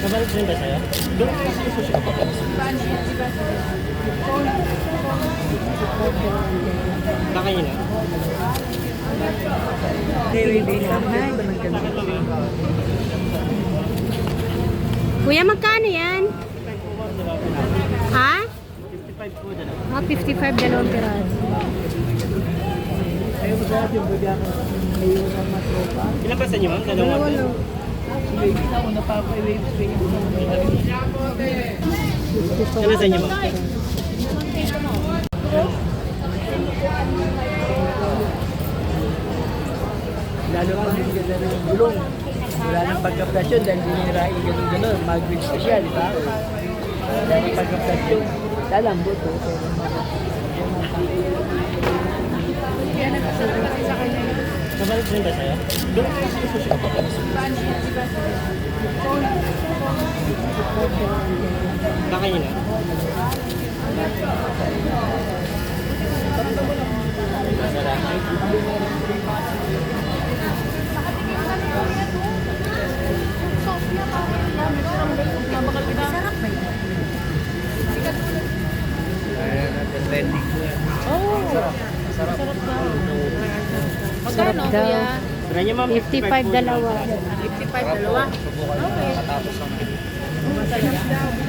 Nabalik din ba sa'yo? Doon kasi gusto siya. Bakit yun na? Kuya, magkano yan? Ha? 55 po dyan. Ah, 55 dalawang piraso. Ayaw mo sa atin, bigyan ko. Ayaw sa matropa. Ilan ba sa inyo ma'am? Dalawang Dalawa atin? lang. Wait na ako, napapa-wave swing. Ilan sa inyo ma'am? Lalo pang hindi ganda rin yung gulong. Wala nang pagkaplasyon dahil dinirain gano'n-gano'n. Mag-wheel pa siya, di ba? Wala nang pagkaplasyon. Lalambot to. Nabalik din ba sa'yo? Doon kasi gusto siya. Bakit yun na? Sarap ba yun? Trending ko yan. Sarap daw. Magkano kuya? Try niyo ma'am. 55 dalawa. 55 dalawa? Okay.